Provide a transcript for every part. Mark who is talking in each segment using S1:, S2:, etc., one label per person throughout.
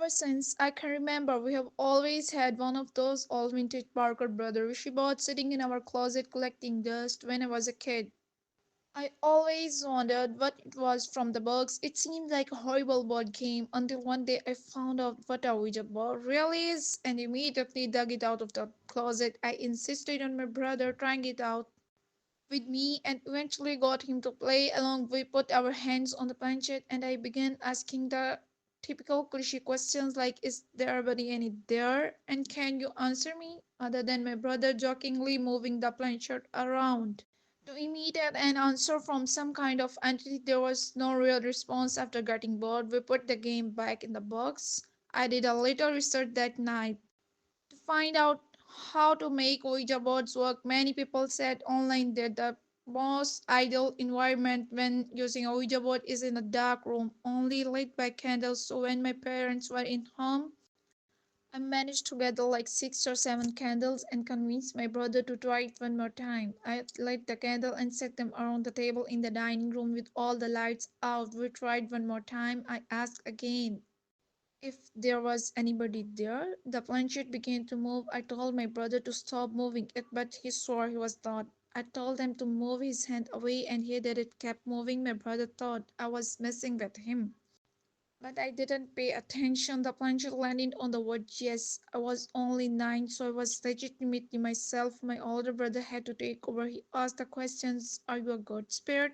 S1: Ever since I can remember, we have always had one of those old vintage Barker Brother wishy boards sitting in our closet collecting dust when I was a kid. I always wondered what it was from the books. It seemed like a horrible board game until one day I found out what a Ouija board really is and immediately dug it out of the closet. I insisted on my brother trying it out with me and eventually got him to play along. We put our hands on the planchette and I began asking the typical cliche questions like, is there really any there? And can you answer me? Other than my brother jokingly moving the planchette around. To immediate an answer from some kind of entity, there was no real response. After getting bored, we put the game back in the box. I did a little research that night to find out how to make Ouija boards work. Many people said online that the most ideal environment when using a Ouija board is in a dark room, only lit by candles. So when my parents were in home, I managed to gather like 6 or 7 candles and convinced my brother to try it one more time. I lit the candle and set them around the table in the dining room with all the lights out. We tried one more time. I asked again if there was anybody there. The planchette began to move. I told my brother to stop moving it, but he swore he was not. I told him to move his hand away, and he did it kept moving. My brother thought I was messing with him. But I didn't pay attention. The planchette landed on the word yes. I was only 9, so I was legitimately myself. My older brother had to take over. He asked the questions. Are you a good spirit?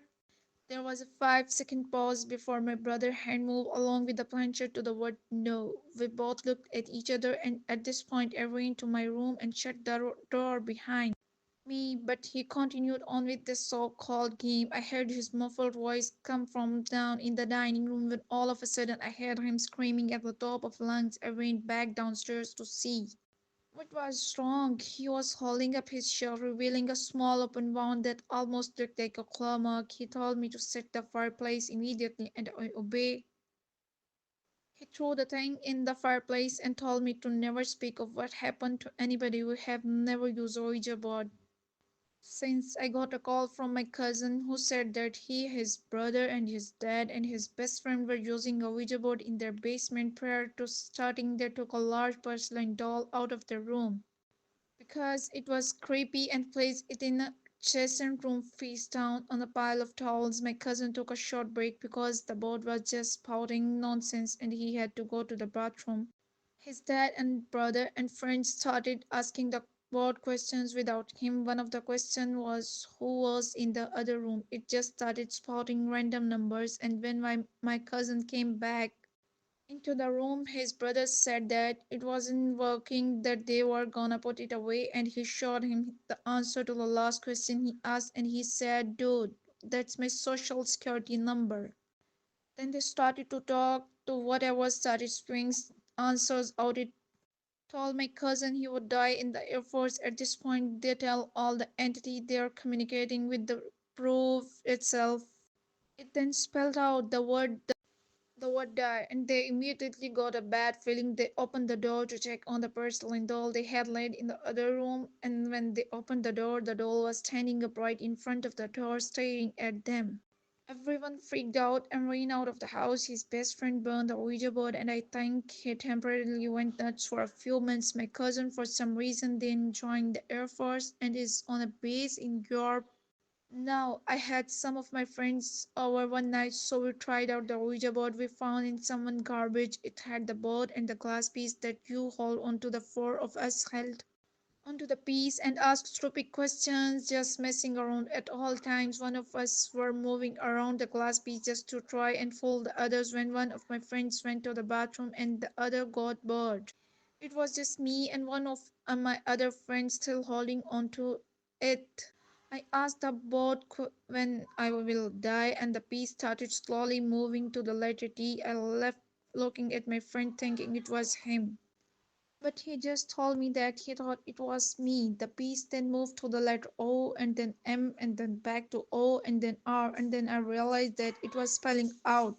S1: There was a 5 second pause before my brother hand moved along with the planchette to the word no. We both looked at each other, and at this point I ran to my room and shut the door behind me. But he continued on with the so called game. I heard his muffled voice come from down in the dining room when all of a sudden I heard him screaming at the top of lungs. I went back downstairs to see what was wrong. He was holding up his shirt, revealing a small open wound that almost looked like a claw mark. He told me to set the fireplace immediately, and I obeyed. He threw the thing in the fireplace and told me to never speak of what happened to anybody who have never used a Ouija board. Since I got a call from my cousin who said that he, his brother, and his dad and his best friend were using a Ouija board in their basement. Prior to starting, they took a large porcelain doll out of their room because it was creepy and placed it in a chest room face down on a pile of towels. My cousin took a short break because the board was just spouting nonsense and he had to go to the bathroom. His dad and brother and friends started asking the board questions without him. One of the questions was who was in the other room. It just started spouting random numbers, and when my cousin came back into the room, his brother said that it wasn't working, that they were gonna put it away, and he showed him the answer to the last question he asked, and he said, dude, that's my social security number. Then they started to talk to whatever, started spewing answers out. It told my cousin he would die in the Air Force. At this point, they tell all the entity they're communicating with the proof itself. It then spelled out the word die, and they immediately got a bad feeling. They opened the door to check on the porcelain doll they had laid in the other room, and when they opened the doll was standing upright in front of the door, staring at them. Everyone freaked out and ran out of the house. His best friend burned the Ouija board, and I think he temporarily went nuts for a few months. My cousin, for some reason, then joined the Air Force and is on a base in Europe now. I had some of my friends over one night, so we tried out the Ouija board we found in someone's garbage. It had the board and the glass piece that you hold onto. The four of us held onto the piece and asked stupid questions, just messing around at all times. One of us were moving around the glass piece just to try and fool the others when one of my friends went to the bathroom and the other got bored. It was just me and one of my other friends still holding onto it. I asked the board when I will die, and the piece started slowly moving to the letter T. I left looking at my friend thinking it was him. But he just told me that he thought it was me. The piece then moved to the letter O and then M and then back to O and then R, and then I realized that it was spelling out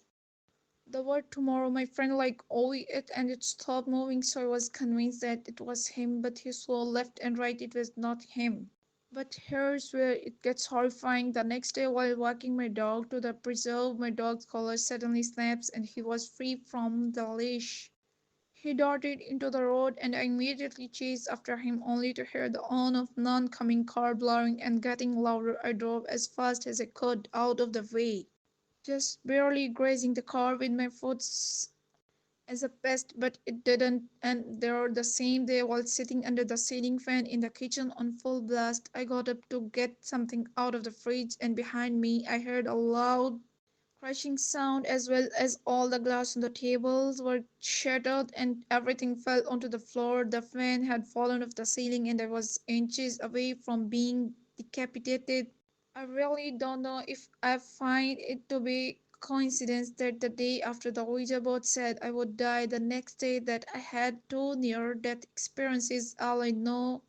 S1: the word tomorrow. My friend like oh it and it stopped moving, so I was convinced that it was him, but he saw left and right it was not him. But here's where it gets horrifying. The next day, while walking my dog to the preserve, my dog's collar suddenly snaps and he was free from the leash. He darted into the road, and I immediately chased after him, only to hear the horn of an oncoming car blaring and getting louder. I drove as fast as I could out of the way, just barely grazing the car with my foot as a pest, but it didn't. And there the same day, while sitting under the ceiling fan in the kitchen on full blast, I got up to get something out of the fridge, and behind me I heard a loud crashing sound, as well as all the glass on the tables were shattered and everything fell onto the floor. The fan had fallen off the ceiling and I was inches away from being decapitated. I really don't know if I find it to be coincidence that the day after the Ouija board said I would die, the next day that I had two near death experiences. All I know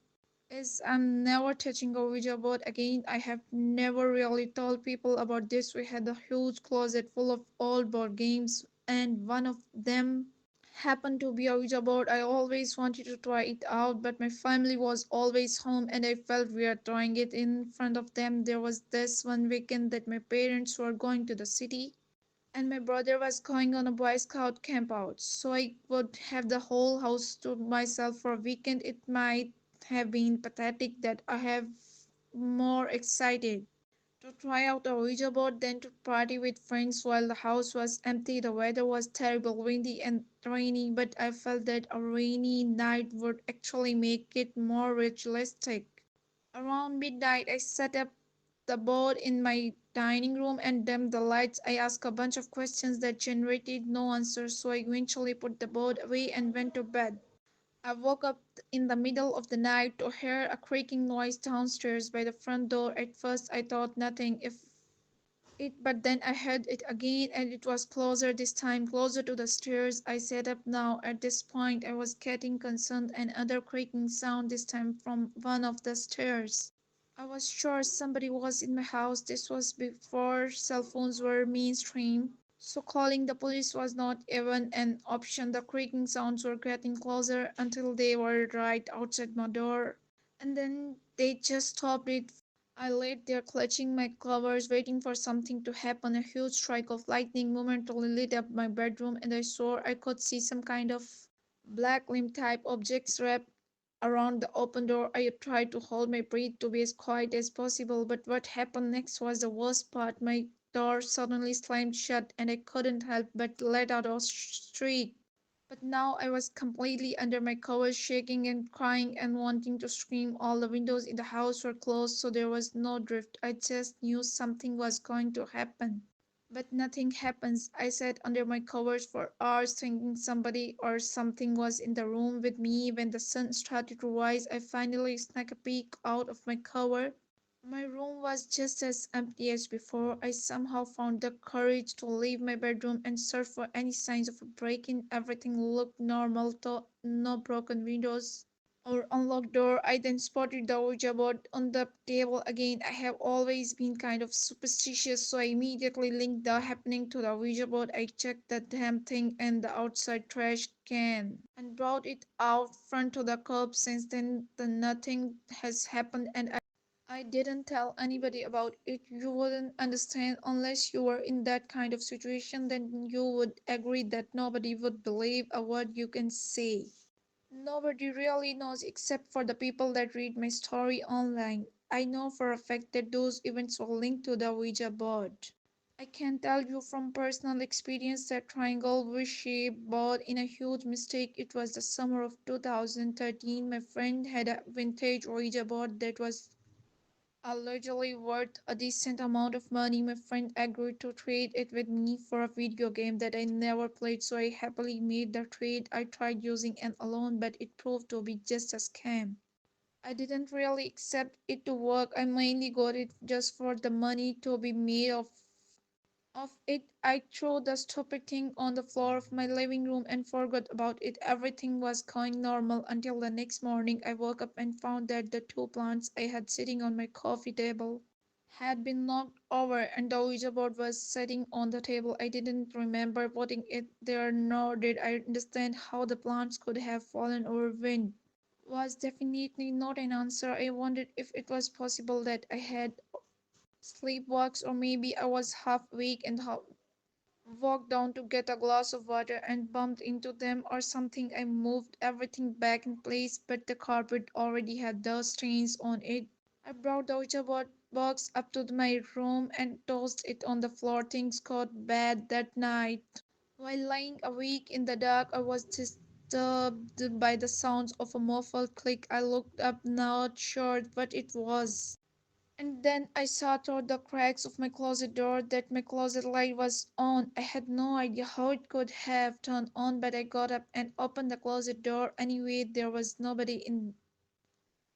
S1: is I'm never touching a Ouija board again. I have never really told people about this. We had a huge closet full of old board games, and one of them happened to be a Ouija board. I always wanted to try it out, but my family was always home and I felt weird trying it in front of them. There was this one weekend that my parents were going to the city and my brother was going on a Boy Scout camp out, so I would have the whole house to myself for a weekend. It might have been pathetic that I have more excited to try out a Ouija board than to party with friends while the house was empty. The weather was terrible, windy and rainy, but I felt that a rainy night would actually make it more ritualistic. Around midnight, I set up the board in my dining room and dimmed the lights. I asked a bunch of questions that generated no answers, so I eventually put the board away and went to bed. I woke up in the middle of the night to hear a creaking noise downstairs by the front door. At first, I thought nothing if it, but then I heard it again, and it was closer this time, closer to the stairs. I sat up now. At this point, I was getting concerned. Another creaking sound, this time from one of the stairs. I was sure somebody was in my house. This was before cell phones were mainstream, so calling the police was not even an option. The creaking sounds were getting closer until they were right outside my door, and then they just stopped it. I lay there clutching my covers, waiting for something to happen. A huge strike of lightning momentarily lit up my bedroom, and I swore I could see some kind of black limb type objects wrapped around the open door. I tried to hold my breath to be as quiet as possible, but what happened next was the worst part. My door suddenly slammed shut, and I couldn't help but let out a shriek. But now I was completely under my covers, shaking and crying and wanting to scream. All the windows in the house were closed, so there was no drift. I just knew something was going to happen. But nothing happens. I sat under my covers for hours thinking somebody or something was in the room with me. When the sun started to rise, I finally snuck a peek out of my cover. My room was just as empty as before. I somehow found the courage to leave my bedroom and search for any signs of a break-in. Everything looked normal, though no broken windows or unlocked door. I then spotted the Ouija board on the table again. I have always been kind of superstitious, so I immediately linked the happening to the Ouija board. I checked the damn thing and the outside trash can and brought it out front to the curb. Since then, nothing has happened, and I didn't tell anybody about it. You wouldn't understand unless you were in that kind of situation. Then you would agree that nobody would believe a word you can say. Nobody really knows except for the people that read my story online. I know for a fact that those events were linked to the Ouija board. I can tell you from personal experience that triangle wish-shaped board in a huge mistake. It was the summer of 2013. My friend had a vintage Ouija board that was allegedly worth a decent amount of money. My friend agreed to trade it with me for a video game that I never played, so I happily made the trade. I tried using it alone, but it proved to be just a scam. I didn't really expect it to work. I mainly got it just for the money to be made of it. I threw the stupid thing on the floor of my living room and forgot about it. Everything was going normal until the next morning. I woke up and found that the two plants I had sitting on my coffee table had been knocked over and the Ouija board was sitting on the table. I didn't remember putting it there, nor did I understand how the plants could have fallen over wind. Was definitely not an answer. I wondered if it was possible that I had sleepwalks, or maybe I was half awake and half walked down to get a glass of water and bumped into them or something. I moved everything back in place, but the carpet already had dust stains on it. I brought the Ouija board box up to my room and tossed it on the floor. Things got bad that night. While lying awake in the dark, I was disturbed by the sounds of a muffled click. I looked up, not sure what it was. And then I saw through the cracks of my closet door that my closet light was on. I had no idea how it could have turned on, but I got up and opened the closet door anyway. There was nobody in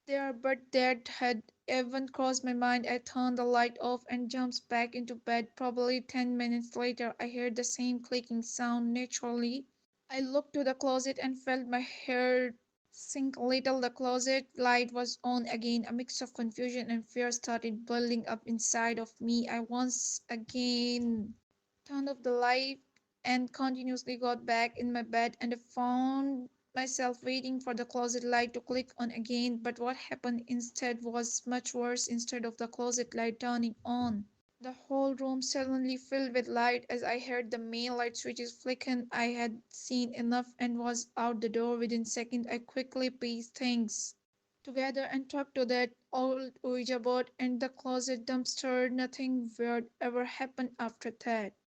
S1: there, but that had even crossed my mind. I turned the light off and jumped back into bed. Probably 10 minutes later, I heard the same clicking sound. Naturally, I looked to the closet and felt my hair sink a little. The closet light was on again. A mix of confusion and fear started building up inside of me. I once again turned off the light and continuously got back in my bed, and I found myself waiting for the closet light to click on again. But what happened instead was much worse. Instead of the closet light turning on, the whole room suddenly filled with light. As I heard the main light switches flicker, I had seen enough and was out the door within seconds. I quickly pieced things together and talked to that old Ouija board and the closet dumpster. Nothing weird ever happened after that.